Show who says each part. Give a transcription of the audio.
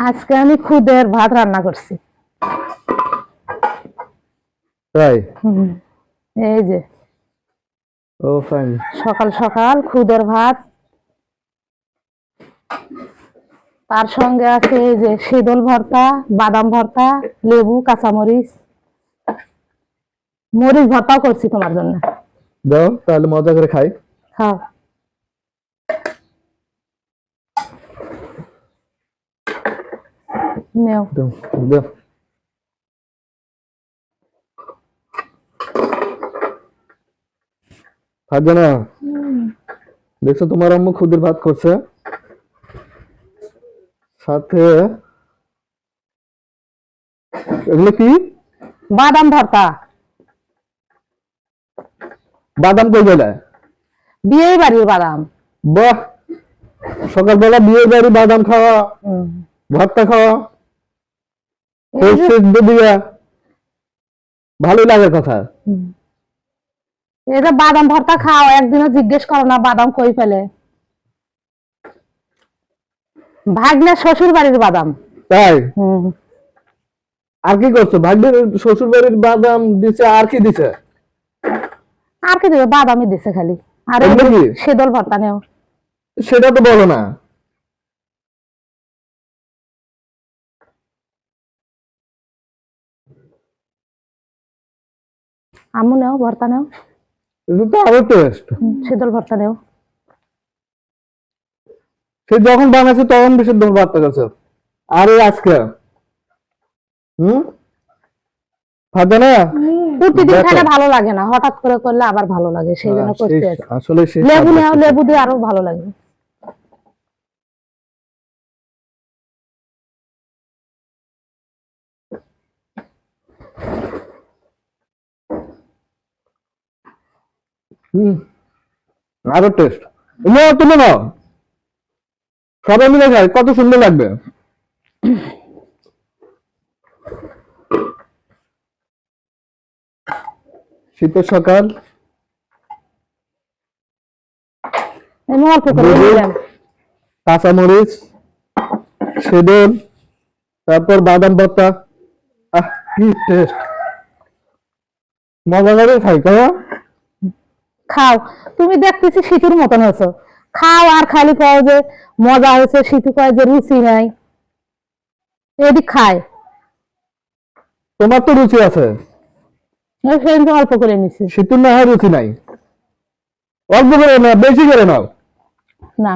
Speaker 1: আজকে আমি খুদের ভাত রান্না করছি।
Speaker 2: তাই?
Speaker 1: এই যে
Speaker 2: ও ফাইন।
Speaker 1: সকাল সকাল খুদের ভাত, তার সঙ্গে আছে এই যে শীতল ভর্তা, বাদাম ভর্তা, লেবু, কাঁচামরিচ, মরিচ ভর্তাও করছি তোমার জন্য।
Speaker 2: দাও তাহলে মজা করে খাই।
Speaker 1: খাও। নেও।
Speaker 2: দাও দাও। থাকবে না? দেখছো তোমার আম্মু খুদের ভাত করছে, সাথে এগুলো কি?
Speaker 1: বাদাম ভর্তা।
Speaker 2: বাদাম কই গেলে?
Speaker 1: বিয়ে বাড়ির বাদাম।
Speaker 2: বাহ, সকালবেলা বিয়ে বাড়ি বাদাম খাওয়া, ভর্তা খাওয়া, সেদ্ধ দিয়া, ভালোই লাগার কথা।
Speaker 1: এই যে বাদাম ভর্তা খাও, একদিনও জিজ্ঞেস করো না বাদাম কই ফেলে। ভাগ্নে শ্বশুর বাড়ির বাদাম।
Speaker 2: তাই? আর কি করছো? ভাগ্নের শ্বশুর বাড়ির বাদাম দিছে, আর কি দিছে?
Speaker 1: আর কি দেবে, বাদামই দিছে খালি। আর শীতল ভর্তা নেও।
Speaker 2: সেটা তো বলো না।
Speaker 1: আম্মু নেও, ভর্তা নেও।
Speaker 2: এটা তো আরো টেস্ট।
Speaker 1: শীতল ভর্তা নেও।
Speaker 2: সে যখন বানাইছে তখন বেশি দম ভর্তা করছে, আর এই আজকে খাবে না।
Speaker 1: প্রতিদিন খেলে ভালো লাগে না, হঠাৎ করে করলে আবার ভালো লাগে, সেই জন্য করতে।
Speaker 2: আসলে
Speaker 1: লেবু নেও, লেবু দিয়ে আরো ভালো লাগে।
Speaker 2: আরো টেস্ট। তুমি নাও, সবাই মিলে খাই, কত সুন্দর লাগবে। শীতের সকাল, কাঁচামরিচ, সেদন, তারপর বাদাম ভর্তা, কি টেস্ট, মজা করে খাই।
Speaker 1: খাও, তুমি দেখতেছি শীতের মতন হয়েছো, খাও আর খালি কও যে মজা হয়েছে, শীতু কয় যে রুচি নাই। এদিক খায়,
Speaker 2: তোমার তো রুচি আছে,
Speaker 1: অল্প করে নিছি।
Speaker 2: শীতুর না হয় রুচি নাই, অল্প করে না, বেশি করে নাও।
Speaker 1: না।